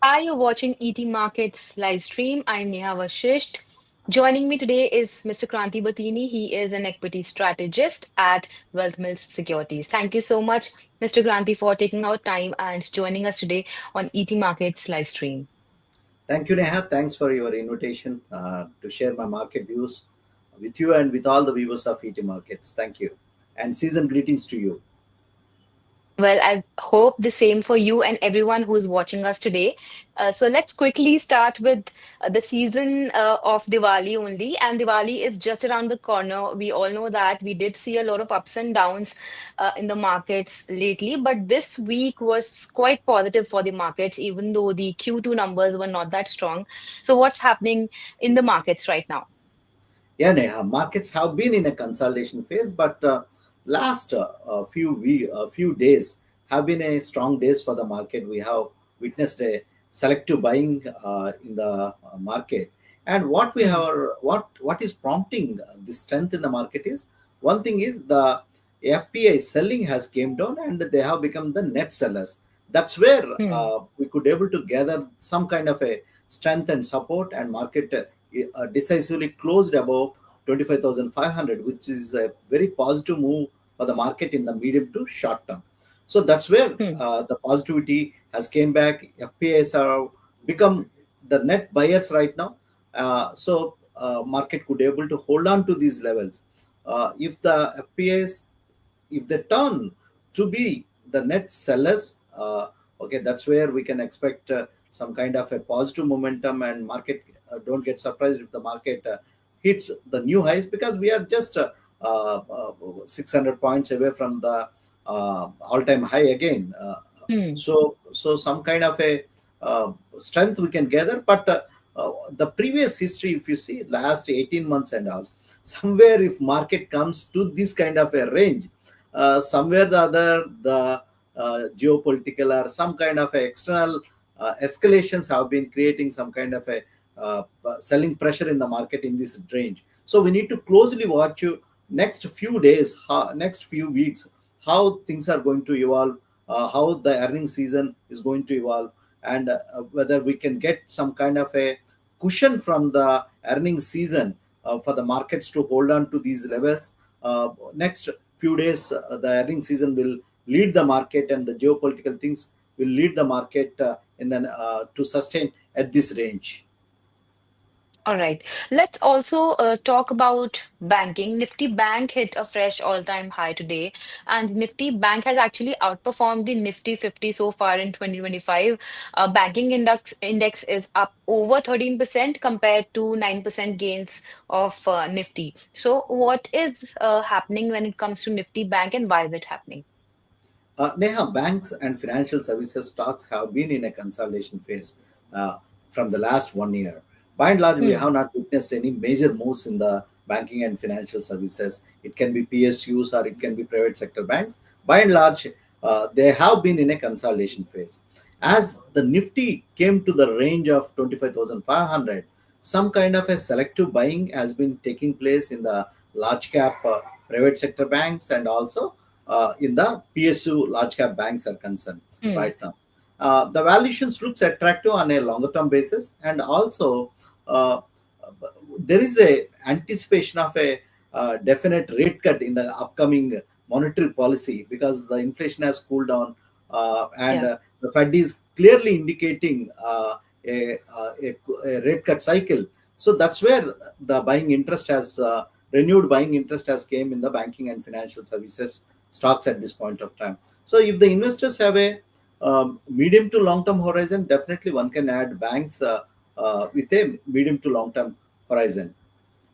Hi, you're watching ETMarkets live stream. I'm Neha Vashist. Joining me today is Mr. Kranthi Bathini. He is an equity strategist at Wealth Mills Securities. Thank you so much, Mr. Kranthi, for taking our time and joining us today on ETMarkets live stream. Thank you, Neha. Thanks for your invitation to share my market views with you and with all the viewers of ET Markets. Thank you. And season greetings to you. Well, I hope the same for you and everyone who is watching us today. So let's quickly start with the season of Diwali only. And Diwali is just around the corner. We all know that we did see a lot of ups and downs in the markets lately, but this week was quite positive for the markets, even though the Q2 numbers were not that strong. So what's happening in the markets right now? Yeah, Neha, markets have been in a consolidation phase, but last few days have been a strong days for the market. We have witnessed a selective buying in the market, and Hmm. what is prompting the strength in the market is one thing is the FPI selling has came down and they have become the net sellers. That's where Hmm. we could able to gather some kind of a strength and support, and market decisively closed above 25,500, which is a very positive move for the market in the medium to short term. So that's where Hmm. the positivity has came back. FPIs are become the net buyers right now. Market could able to hold on to these levels. If the FPIs, if they turn to be the net sellers, okay, that's where we can expect some kind of a positive momentum, and market don't get surprised if the market hits the new highs, because we are just 600 points away from the all-time high again. Hmm. So some kind of a strength we can gather, but the previous history, if you see last 18 months and all, somewhere if market comes to this kind of a range, somewhere the other, the geopolitical or some kind of a external escalations have been creating some kind of a selling pressure in the market in this range. So we need to closely watch you next few days, next few weeks, how things are going to evolve, how the earning season is going to evolve, and whether we can get some kind of a cushion from the earning season for the markets to hold on to these levels. Next few days, the earning season will lead the market, and the geopolitical things will lead the market to sustain at this range. All right. Let's also talk about banking. Nifty Bank hit a fresh all-time high today, and Nifty Bank has actually outperformed the Nifty 50 so far in 2025. Banking index is up over 13% compared to 9% gains of Nifty. So, what is happening when it comes to Nifty Bank, and why is it happening? Neha, banks and financial services stocks have been in a consolidation phase uh, from the last 1 year. By and large, we Hmm. have not witnessed any major moves in the banking and financial services. It can be PSUs or it can be private sector banks. By and large, they have been in a consolidation phase. As the Nifty came to the range of 25,500, some kind of a selective buying has been taking place in the large cap private sector banks, and also in the PSU large cap banks are concerned Hmm. right now. The valuations looks attractive on a longer term basis, and also uh, there is a anticipation of a definite rate cut in the upcoming monetary policy, because the inflation has cooled down, and Yeah. the Fed is clearly indicating a rate cut cycle. So that's where the buying interest has renewed buying interest has came in the banking and financial services stocks at this point of time. So if the investors have a medium to long term horizon, definitely one can add banks with a medium to long term horizon.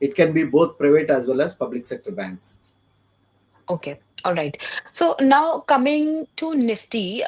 It can be both private as well as public sector banks. Okay. All right. So now coming to Nifty,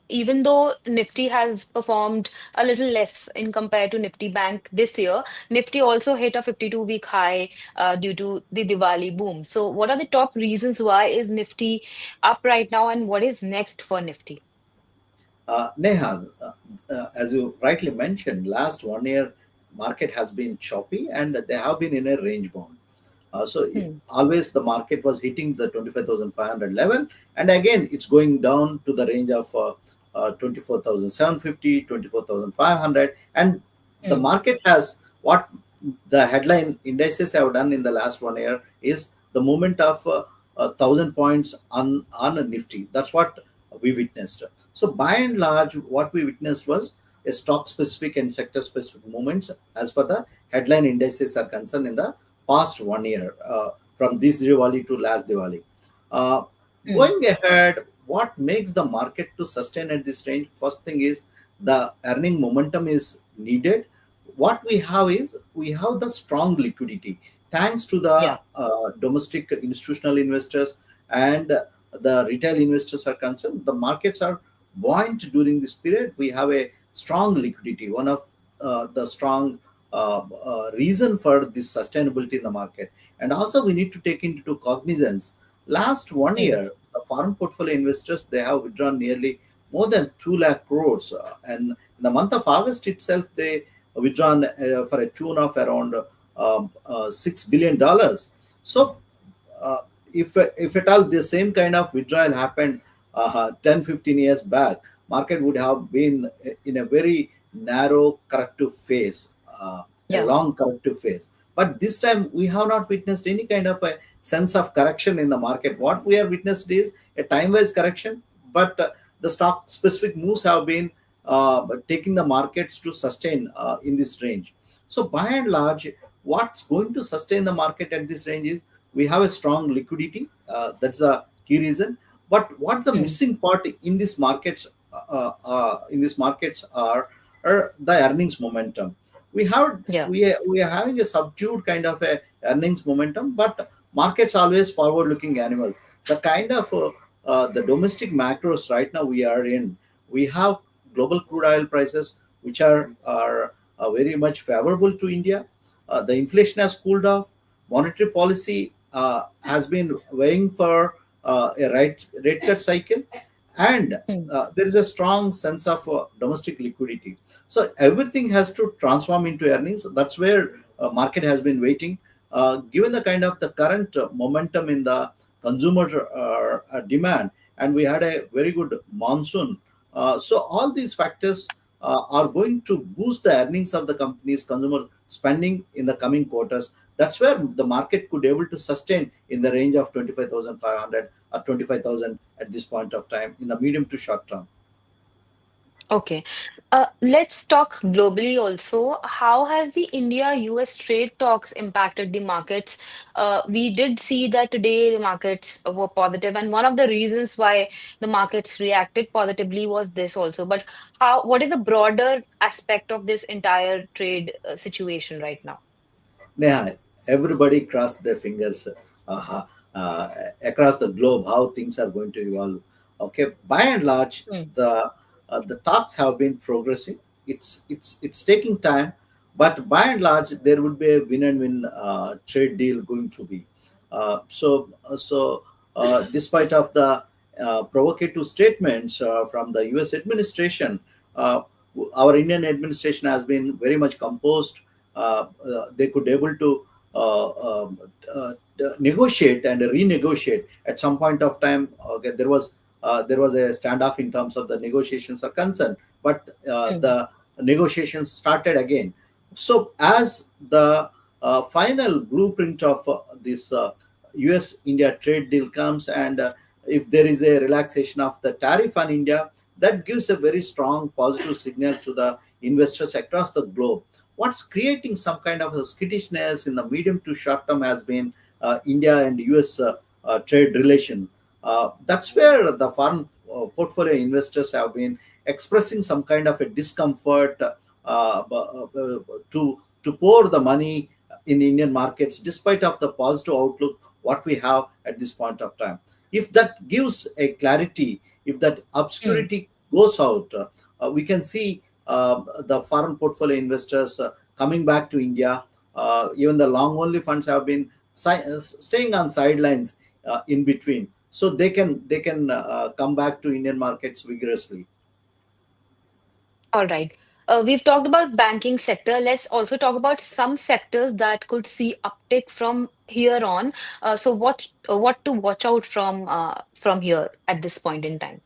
even though Nifty has performed a little less in compared to Nifty Bank this year, Nifty also hit a 52-week high due to the Diwali boom. So what are the top reasons why is Nifty up right now, and what is next for Nifty? Neha, as you rightly mentioned, last 1 year market has been choppy and they have been in a range bound. Hmm. Always the market was hitting the 25,500 level, and again it's going down to the range of 24,750, 24,500, and the Mm. market has what the headline indices have done in the last 1 year is the movement of 1,000 points on a Nifty. That's what we witnessed. So by and large, what we witnessed was a stock specific and sector specific movements as per the headline indices are concerned in the past 1 year, from this Diwali to last Diwali. Uh, Mm. Going ahead, what makes the market to sustain at this range? First thing is the earning momentum is needed. What we have is we have the strong liquidity thanks to the Yeah. domestic institutional investors and the retail investors are concerned. The markets are buoyant during this period. We have a strong liquidity, one of the strong reason for this sustainability in the market. And also we need to take into cognizance last one Mm. year the foreign portfolio investors they have withdrawn nearly more than 2 lakh crores, and in the month of August itself they withdrawn for a tune of around $6 billion. So uh, if at all the same kind of withdrawal happened 10 15 years back, market would have been in a very narrow corrective phase, a Yeah. long corrective phase. But this time we have not witnessed any kind of a sense of correction in the market. What we have witnessed is a time wise correction, but the stock specific moves have been taking the markets to sustain in this range. So by and large, what's going to sustain the market at this range is we have a strong liquidity. That's the key reason. But what's the Mm. missing part in these markets are the earnings momentum. We have Yeah. we are having a subdued kind of a earnings momentum, but markets always forward looking animals. The kind of the domestic macros right now we are in, we have global crude oil prices which are very much favorable to India. The inflation has cooled off. Monetary policy has been weighing for a rate cut cycle, and Mm. there is a strong sense of domestic liquidity. So everything has to transform into earnings. That's where market has been waiting. Given the kind of the current momentum in the consumer demand, and we had a very good monsoon. So all these factors are going to boost the earnings of the company's consumer spending in the coming quarters. That's where the market could able to sustain in the range of 25,500 or 25,000 at this point of time in the medium to short term. Okay. Let's talk globally also. How has the India-US trade talks impacted the markets? We did see that today the markets were positive, and one of the reasons why the markets reacted positively was this also. But what is the broader aspect of this entire trade situation right now? Neha, everybody crossed their fingers uh, uh, across the globe how things are going to evolve. Okay, by and large, Mm. the talks have been progressing. It's taking time, but by and large, there would be a win and win trade deal going to be. Despite of the provocative statements from the U.S. administration, uh, our Indian administration has been very much composed. They could able to uh, um, uh, negotiate and renegotiate at some point of time. Okay, there was a standoff in terms of the negotiations are concerned, but Mm. the negotiations started again. So as the final blueprint of this US India trade deal comes, and if there is a relaxation of the tariff on India, that gives a very strong positive signal to the investors across the globe. What's creating some kind of a skittishness in the medium to short term has been India and US trade relation. That's where the foreign portfolio investors have been expressing some kind of a discomfort to pour the money in Indian markets, despite of the positive outlook what we have at this point of time. If that gives a clarity, if that Mm. obscurity goes out, we can see the foreign portfolio investors coming back to India. Even the long only funds have been staying on sidelines in between, so they can come back to Indian markets vigorously. All right. We've talked about banking sector. Let's also talk about some sectors that could see uptick from here on. So what to watch out from here at this point in time?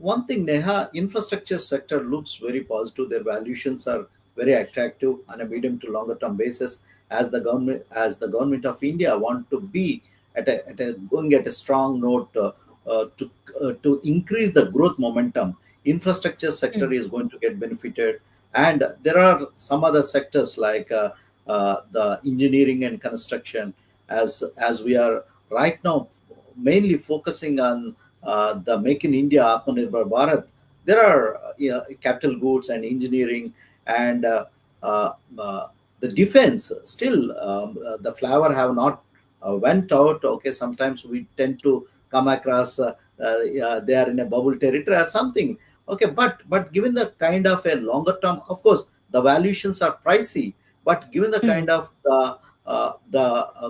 one thing, Neha, infrastructure sector looks very positive. Their valuations are very attractive on a medium to longer term basis, as the government of India want to be at a going at a strong note to increase the growth momentum. Infrastructure sector Hmm. is going to get benefited, and there are some other sectors like the engineering and construction, as we are right now mainly focusing on the Make in India, Atmanirbhar Bharat. There are capital goods and engineering and uh, uh, the defense. Still, the flower have not went out. Okay, sometimes we tend to come across they are in a bubble territory or something. Okay, but given the kind of a longer term, of course, the valuations are pricey. But given the Hmm. kind of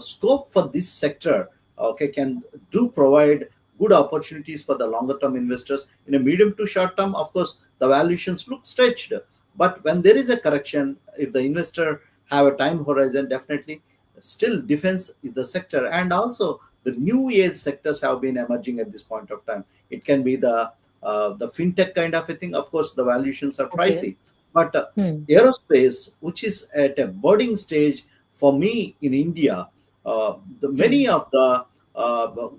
scope for this sector, okay, can do provide good opportunities for the longer term investors. In a medium to short term, of course, the valuations look stretched, but when there is a correction, if the investor have a time horizon, definitely still defense is the sector. And also the new age sectors have been emerging at this point of time. It can be the fintech kind of a thing. Of course, the valuations are Okay. pricey, but Hmm. aerospace, which is at a budding stage for me in India, the many Hmm. of the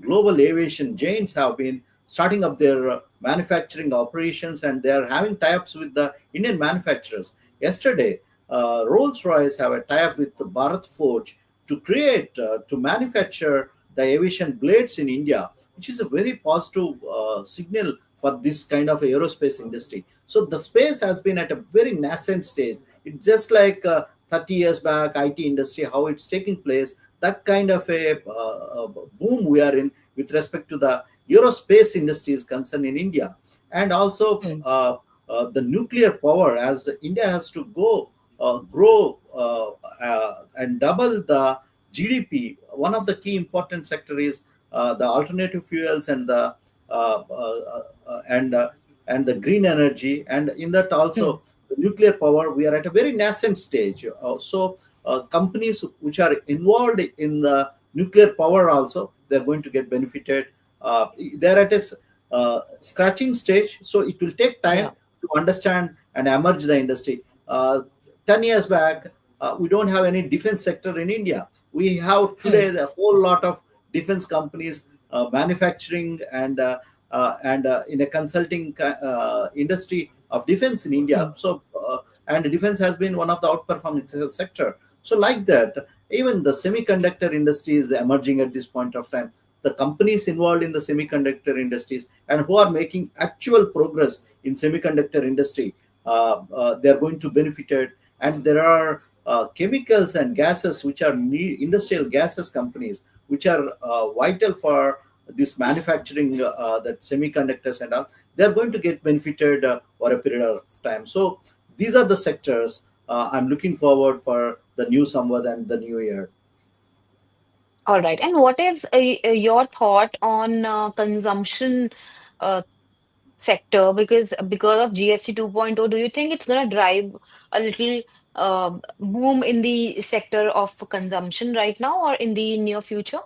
global aviation giants have been starting up their manufacturing operations, and they are having tie-ups with the Indian manufacturers. Yesterday, Rolls-Royce have a tie-up with the Bharat Forge to manufacture the aviation blades in India, which is a very positive signal for this kind of aerospace industry. So the space has been at a very nascent stage. It's just like 30 years back, IT industry, how it's taking place. That kind of a boom we are in with respect to the aerospace industry is concerned in India. And also Hmm. the nuclear power, as India has to grow and double the GDP. One of the key important sector is the alternative fuels and and the green energy, and in that Hmm. also the nuclear power. We are at a very nascent stage. Companies which are involved in the nuclear power also, they're going to get benefited. They're at a scratching stage, so it will take time Yeah. to understand and emerge the industry. 10 years back, we don't have any defense sector in India. We have Hmm. today a whole lot of defense companies manufacturing and in a consulting industry of defense in India. Hmm. And defense has been one of the outperforming sector. So like that, even the semiconductor industry is emerging at this point of time. The companies involved in the semiconductor industries and who are making actual progress in semiconductor industry, they are going to benefit it. And there are chemicals and gases which are industrial gases companies which are vital for this manufacturing, that semiconductors and all. They are going to get benefited for a period of time. So these are the sectors I'm looking forward for the new summer and the new year. All right. And what is your thought on consumption uh, sector? Because of GST 2.0, do you think it's going to drive a little boom in the sector of consumption right now or in the near future?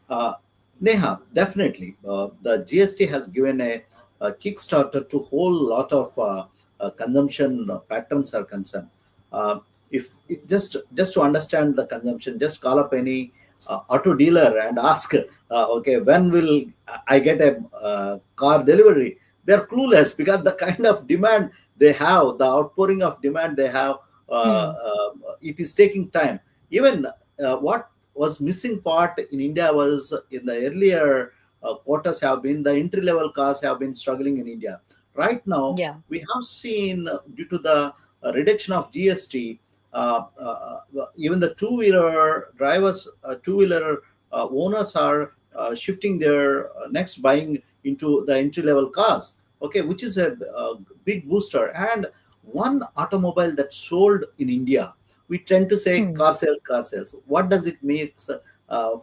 Uh, Neha, definitely. The GST has given a kickstarter to whole lot of consumption patterns are concerned. Uh, if just to understand the consumption, just call up any auto dealer and ask, okay, when will I get a car delivery? They're clueless because the kind of demand they have, the outpouring of demand they have, Hmm. it is taking time. Even what was missing part in India was in the earlier quarters have been the entry level cars have been struggling in India. Right now, Yeah. we have seen due to the reduction of GST, even the two-wheeler drivers, two-wheeler owners are shifting their next buying into the entry level cars. Okay, which is a big booster. And one automobile that sold in India, we tend to say Hmm. car sales, car sales. What does it mean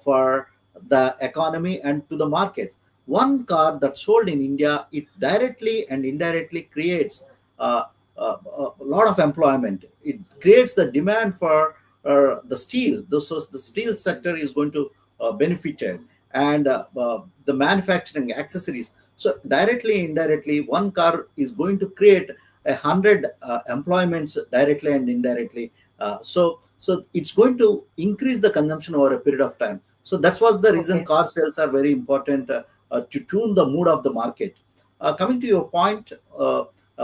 for the economy and to the markets? One car that's sold in India, it directly and indirectly creates uh, a lot of employment. It creates the demand for the steel. So the steel sector is going to benefit it. and the manufacturing accessories. So directly, indirectly, one car is going to create 100 employments directly and indirectly. So it's going to increase the consumption over a period of time. So that's what the reason Okay. car sales are very important to tune the mood of the market. Coming to your point,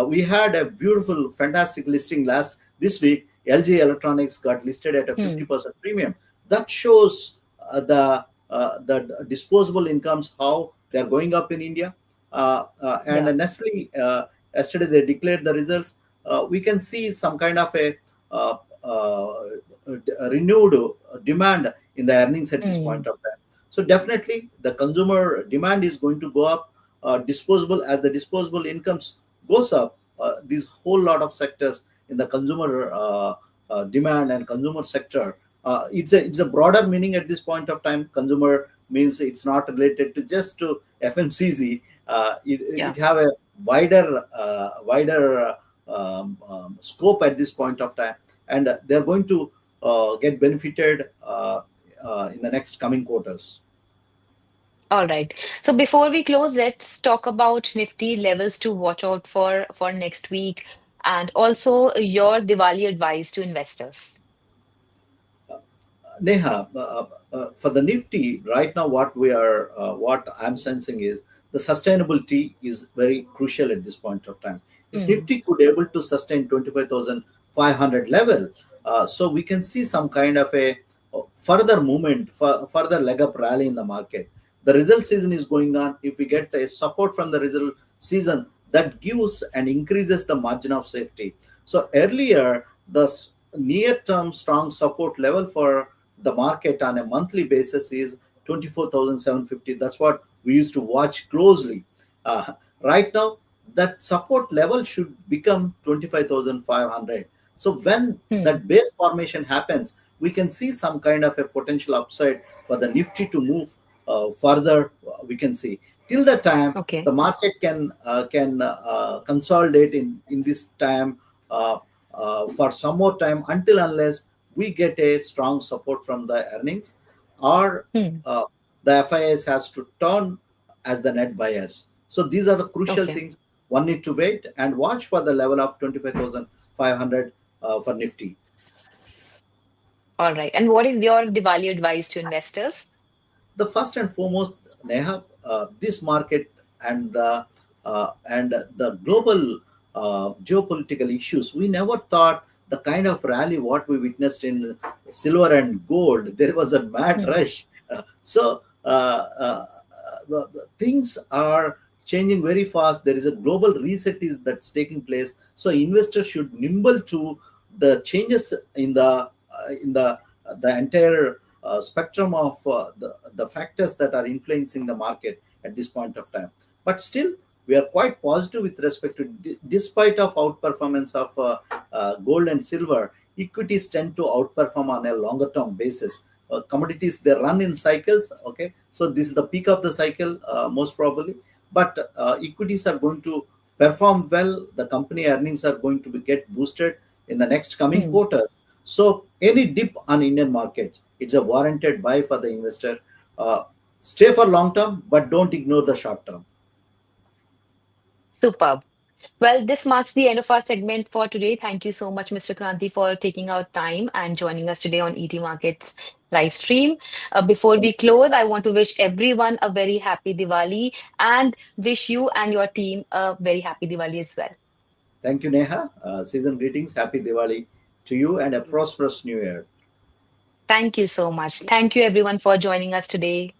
we had a beautiful, fantastic listing last this week. LG Electronics got listed at a Hmm. 50% premium. That shows the disposable incomes how they are going up in India. And Yeah. Nestle, yesterday they declared the results. We can see some kind of uh, uh, a renewed demand in the earnings at this Hmm. point of time. So definitely the consumer demand is going to go up. Disposable as the disposable incomes goes up, these whole lot of sectors in the consumer demand and consumer sector. It's a broader meaning at this point of time. Consumer means it's not related to just to FMCG. It Yeah. have a wider scope at this point of time, and they're going to get benefited in the next coming quarters. All right. So before we close, let's talk about Nifty levels to watch out for next week and also your Diwali advice to investors. Neha, for the Nifty right now, what I'm sensing is the sustainability is very crucial at this point of time. If Hmm. Nifty could able to sustain 25,500 level, so we can see some kind of a further movement, further leg up rally in the market. The result season is going on. If we get a support from the result season, that gives and increases the margin of safety. So earlier, the near term strong support level for the market on a monthly basis is 24,750. That's what we used to watch closely. Right now, that support level should become 25,500. So when Hmm. that base formation happens, we can see some kind of a potential upside for the Nifty to move further. We can see till the time Okay. the market can consolidate in this time for some more time, until unless we get a strong support from the earnings, or Hmm. uh, the FIS has to turn as the net buyers. So these are the crucial Okay. things one need to wait and watch for the level of 25,500 for Nifty. All right. And what is your Diwali advice to investors? The first and foremost, Neha, this market and the global geopolitical issues, we never thought the kind of rally what we witnessed in silver and gold. There was a mad Hmm. rush. Things are changing very fast. There is a global reset is that's taking place. So investors should nimble to the changes in the entire spectrum of the factors that are influencing the market at this point of time. But still, we are quite positive with respect to, despite of outperformance of gold and silver, equities tend to outperform on a longer term basis. Commodities, they run in cycles. Okay, so this is the peak of the cycle, most probably. But equities are going to perform well. The company earnings are going to get boosted in the next coming Hmm. quarters. So any dip on Indian markets, it's a warranted buy for the investor. Uh, Stay for long term, but don't ignore the short term. Superb. Well, this marks the end of our segment for today. Thank you so much, Mr. Kranthi, for taking out time and joining us today on ET Markets live stream. Before we close, I want to wish everyone a very happy Diwali and wish you and your team a very happy Diwali as well. Thank you, Neha. Season greetings. Happy Diwali to you and a prosperous new year. Thank you so much. Thank you, everyone, for joining us today.